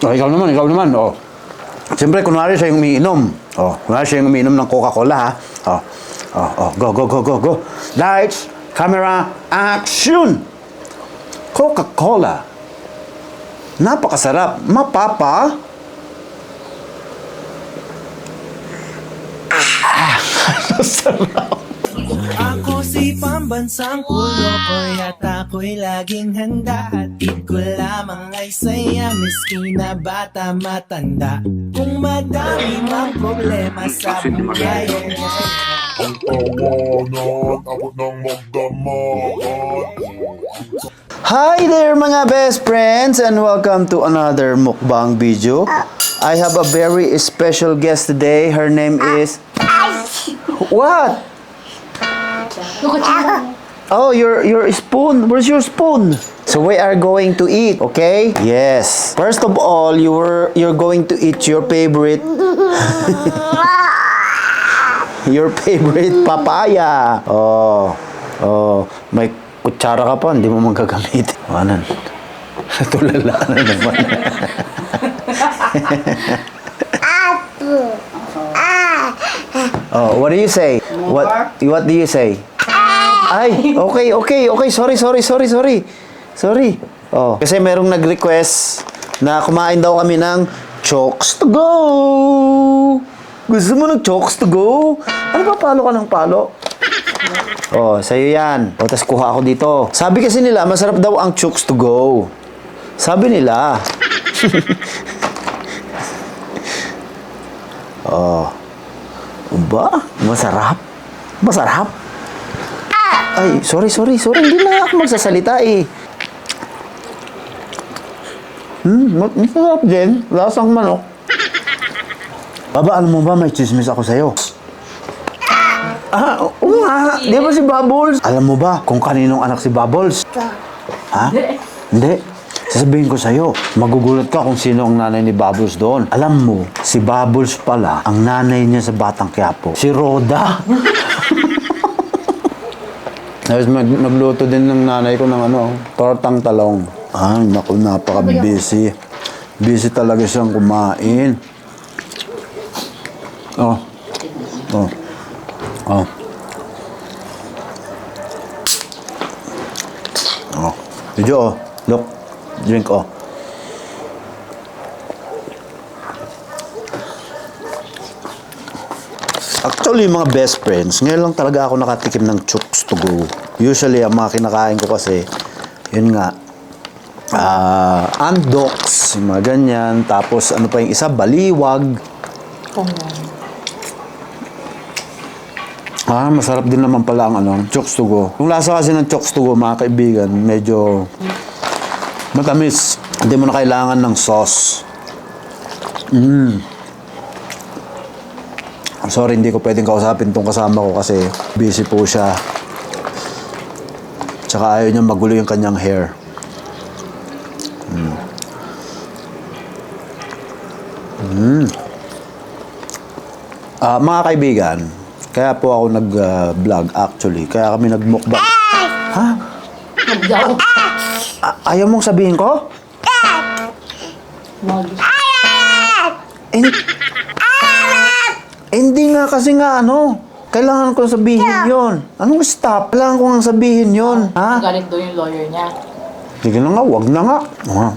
Oh, ikaw naman. Oh. Siyempre, kunwari siya yung umiinom. Oh, kunwari siya yung umiinom ng Coca-Cola, ha? Go. Lights, camera, action! Coca-Cola. Napakasarap. Mapapa. Sarap. Ako si pambansang kulo ko at ako'y laging handa. Hatid ko lamang ay saya, miski na bata matanda. Kung madami mang problema sa buhay, Ang tawanan, abot ng magdamagan. Hi there mga best friends and welcome to another mukbang video. I have a very special guest today. Her name is... What? Oh, your spoon. Where's your spoon? So we are going to eat, okay? Yes. First of all, you're going to eat your favorite your favorite papaya. Oh, may kutsara ka pa, hindi mo magagamit. Anan. Tulala na naman. Oh, what do you say? What do you say? Ay, okay. Sorry. Oh, kasi merong nag-request na kumain daw kami ng Chokes to go. Gusto mo ng Chokes to go? Ano ba, palo ka ng palo? Oh, sa'yo yan. O, tas kuha ako dito. Sabi kasi nila, masarap daw ang Chokes to go. Sabi nila. Oh. Ba? Masarap? Ay, sorry. Hindi na ako magsasalita eh. Masarap din. Lasang manok. Baba, alam mo ba, may chismis ako sa'yo. Oo nga. Di ba si Bubbles? Alam mo ba kung kaninong anak si Bubbles? Ha? Hindi. Sasabihin ko sa'yo, magugulat ka kung sino ang nanay ni Bubbles doon. Alam mo, si Bubbles pala, ang nanay niya sa Batang Quiapo. Si Rhoda. Tapos nagluto din ng nanay ko ng tortang talong. Ay, naku, napaka-busy. Busy talaga siyang kumain. Oh. Video, look. Drink, Actually, mga best friends, ngayon lang talaga ako nakatikim ng Chokes to go. Usually, ang mga kinakain ko kasi, yun nga, andoks, mga ganyan. Tapos, ano pa yung isa? Baliwag. Masarap din naman pala ang Chokes to go. Yung lasa kasi ng Chokes to go, mga kaibigan, medyo matamis. Hindi mo na kailangan ng sauce. Sorry, hindi ko pwedeng kausapin tong kasama ko kasi busy po siya. Tsaka ayaw niya magulo yung kanyang hair. Mga kaibigan, kaya po ako nag-vlog actually. Kaya kami nag-mukbang. Ha? Ayaw mong sabihin ko? Hindi nga kasi nga kailangan ko sabihin yon. Anong stop? Kailangan ko nga sabihin yon. Ha? Galit daw yung lawyer niya. Sige na nga, wag na nga.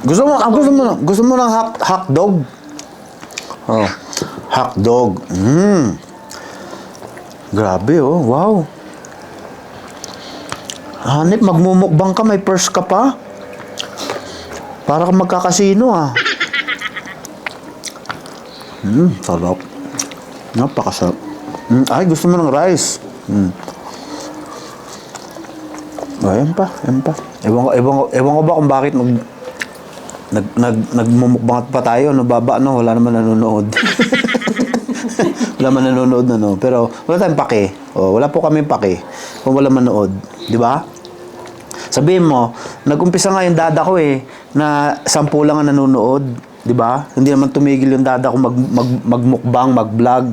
Gusto mo ng hotdog? Oh, hotdog. Grabe wow. Hanip, magmumukbang ka, may purse ka pa. Para ka magkakasino sarap. Napakasarap. Ay, gusto mo ng rice. Ayan pa. Ewan ko ba kung bakit nagmumukbang pa tayo, baba, wala naman nanonood. Wala man nanonood pero wala tayong pake. Wala po kami pake kung wala manood. Di ba? Sabihin mo, nag-umpisa nga yung dada ko na 10 lang ang nanonood. Di ba? Hindi naman tumigil yung dada ko magmukbang, mag-vlog,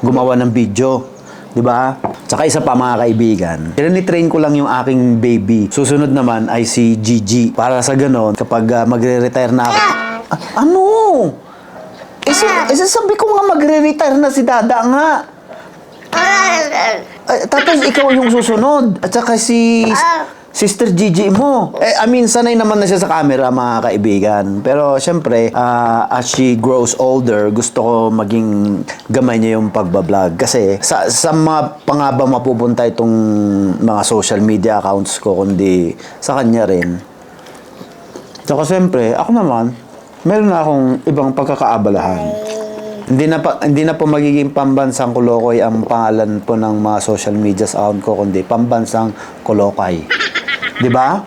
gumawa ng video. Di ba? Tsaka isa pa mga kaibigan, train ko lang yung aking baby. Susunod naman ay si Gigi. Para sa ganon, kapag magre-retire na ako, Ano? Sabi ko nga magre-retire na si Dada nga. Tapos ikaw yung susunod. At saka si Sister Gigi mo. Sanay naman na siya sa camera, mga kaibigan. Pero syempre, as she grows older, gusto ko maging gamay niya yung pagbablog. Kasi sa mga pangaba mapupunta itong mga social media accounts ko, kundi sa kanya rin. Saka syempre, ako naman, meron na akong ibang pagkakaabalahan. Hindi na po magiging Pambansang Kulokay ang pangalan po ng mga social media account ko, kundi Pambansang Kulokay. 'Di ba?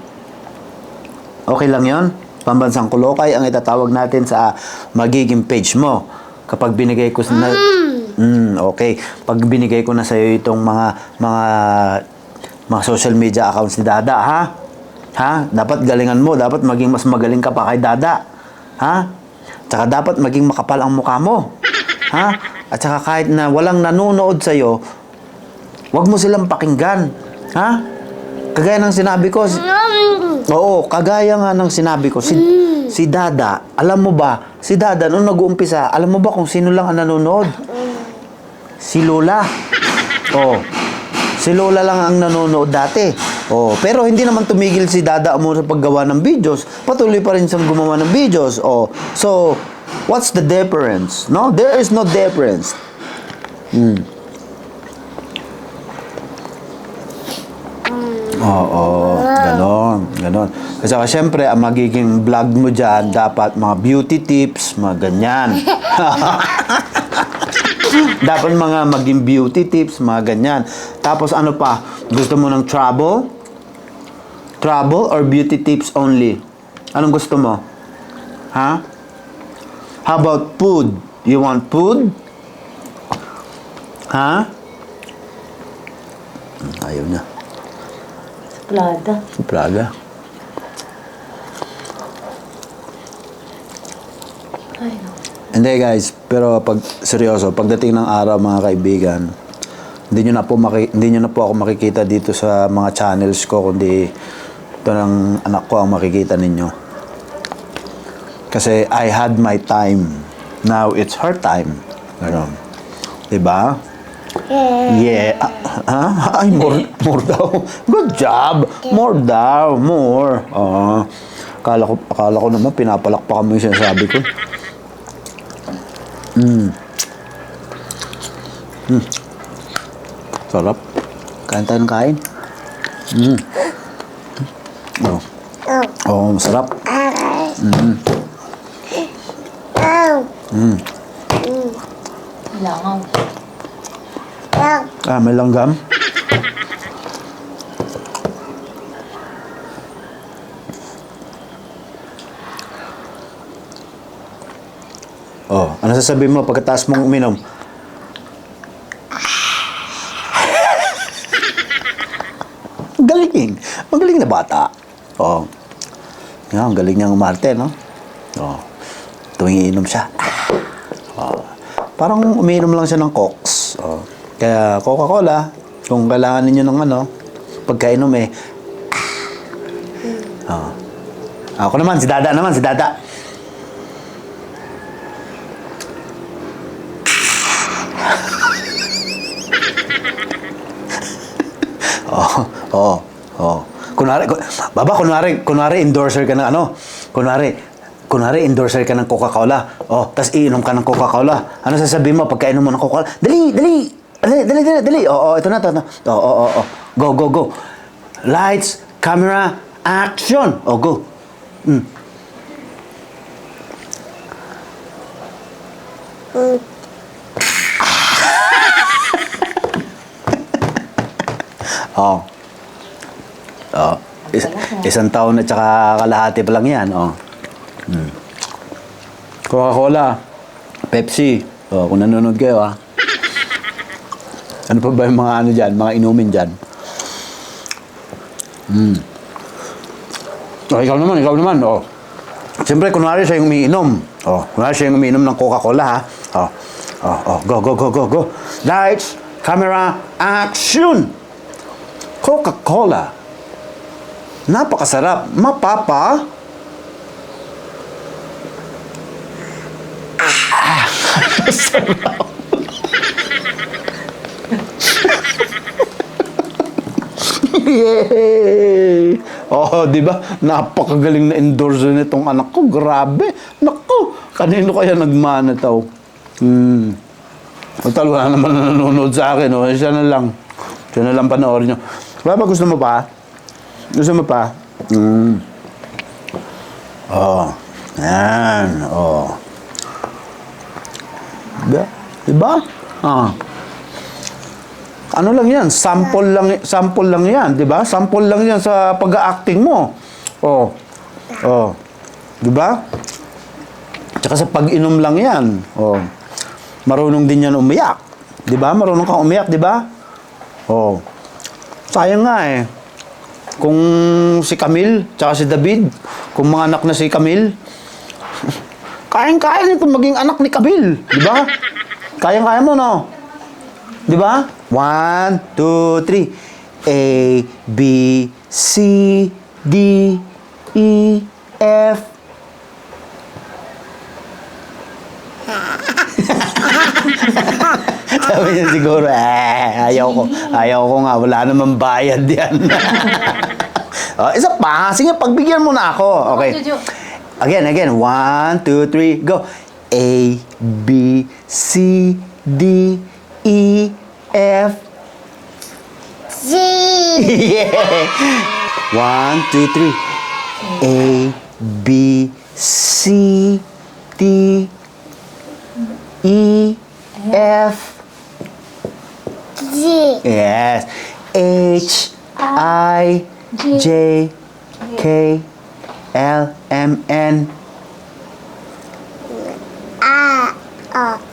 Okay lang 'yon. Pambansang Kulokay ang itatawag natin sa magiging page mo. Kapag binigay ko na okay. Pag binigay ko na sa iyo itong mga social media accounts ni Dada, ha? Ha? Dapat galingan mo, dapat maging mas magaling ka pa kay Dada. Ha? Tsaka dapat maging makapal ang mukha mo. Ha? At saka kahit na walang nanonood sa'yo, wag mo silang pakinggan. Ha? Kagaya ng sinabi ko. Oo, kagaya nga ng sinabi ko. Si Dada, alam mo ba, si Dada, nung nag-uumpisa, alam mo ba kung sino lang ang nanonood? Si Lola. Oh. Si Lola lang ang nanonood dati. Oh, pero hindi naman tumigil si Dada mo sa paggawa ng videos. Patuloy pa rin siyang gumawa ng videos. Oh, so what's the difference? No, there is no difference. Oo, ganon. Kasi syempre, ang magiging vlog mo dyan, dapat mga beauty tips, mga ganyan. Dapat mga maging beauty tips, mga ganyan. Tapos ano pa? Gusto mo ng travel? Travel or beauty tips only? Anong gusto mo? Ha? How about food? You want food? Ha? Ayaw na. Plaga. Ay, no. Hindi guys, pero pag seryoso, pagdating ng araw mga kaibigan, hindi nyo na po ako makikita dito sa mga channels ko, kundi ito ng anak ko ang makikita ninyo. Kasi I had my time. Now it's her time. Ganon. Diba? Yeah. Ay, more daw. Good job. More daw. More. Akala ko naman pinapalakpakan mo yung sinasabi ko. Sarap. Kain tayo ng kain. Oh, masarap. Langaw. May langgam. Oh, ano sasabihin mo pagkatapos mong uminom? Galing. Magaling na bata. Oh. Yan, galing niyang umarte, no? Oh. Tuwing iinom siya. Oh. Parang umiinom lang siya ng Cokes. Oh. Kaya Coca-Cola, kung kailangan ninyo ng pagkainom Oh. Ako naman, si Dada. Oh. Kunwari endorser ka ng Kunwari endorser ka ng Coca-Cola. Oh, tas iinom ka ng Coca-Cola. Ano sasabihin mo pagkainom mo ng Coca-Cola? Dali. Oo, ito na. Oo. Go. Lights, camera, action. Oh, go. Oh. Isang taon at saka kalahati pa lang yan. Oh. Coca-Cola, Pepsi. Oh, kung nanonood kayo, Ano pa ba yung mga dyan, mga inumin dyan? Oh, ikaw naman. Oh. Siyempre, kunwari siya yung umiinom. Oh, kunwari siya yung umiinom ng Coca-Cola, ha? Oh, go. Lights, camera, action! Coca-Cola. Napakasarap. Mapapa. Sarap. Yay! Oh, di ba? Napakagaling na endorser nitong anak ko. Grabe. Naku, kanino kaya nagmana tao? Total, wala naman na nanonood sa akin. Oh. Siya na lang. Siya na lang panoorin nyo. Wala ba gusto mo pa? Gusto mo pa? Oh. Yan. Oh. Diba? Ah. Ano lang yan? Sample lang yan, 'di ba? Sample lang yan sa pag-acting mo. Oh. Oh. 'Di ba? Tsaka sa pag-inom lang yan. Oh. Marunong din yan umiyak. 'Di ba? Marunong kang umiyak, 'di ba? Oh. Sayang nga eh. Kung si Camille, tsaka si David, kung mga anak na si Camille, kayang-kaya nito maging anak ni Camille, 'di ba? Kayang-kaya mo, no? 'Di ba? 1, 2, 3. A, B, C, D, E, F. Sabi niya siguro, ayaw ko nga, wala namang bayad yan. Oh, isa pa, sige, pagbigyan mo na ako. Okay. Again. 1, 2, 3, go. A, B, C, D, E, F, G. yeah. 1, 2, 3. A, B, C, D, E, F. G. Yes. H, I, J, K, L, M, N,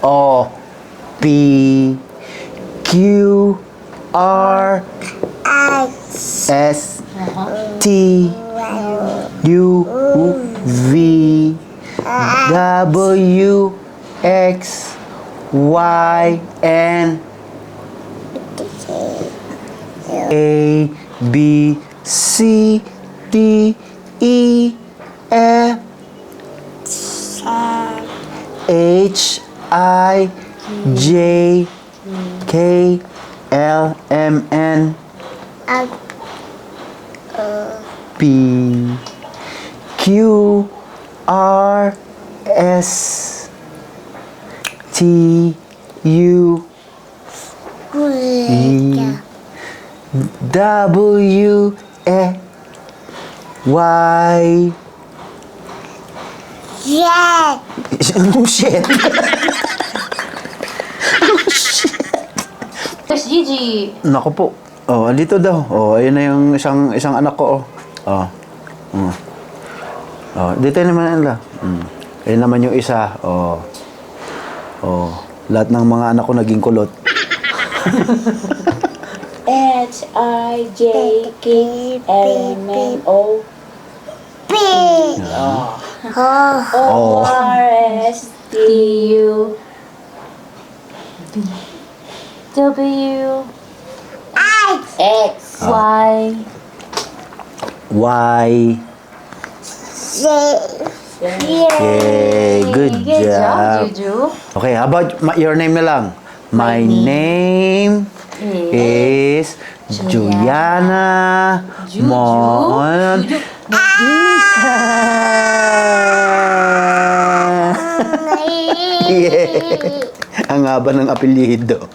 O, P, Q, R, S, T, U, V, W, X, Y, and A, B, C, D, E, F, H, I, J, K, L, M, N, P, Q, R, S, T, U, V, W, X, Y. Yeah. Oh, shit. Tapos Gigi. Naku po. Oh, andito daw. Oh, ayun na yung isang anak ko. Oh. Oh. Oh, dito naman nila. Ayun naman yung isa. Oh. Oh, lahat ng mga anak ko naging kulot. H, I, J, K, L, M, N, O, P. O, R, S, T, U, W, X, Y, Y. Yay! Good job. Juju. Okay, how about your name na lang? My name is Juliana Mon. Yeah. Ang haba ng apelyido.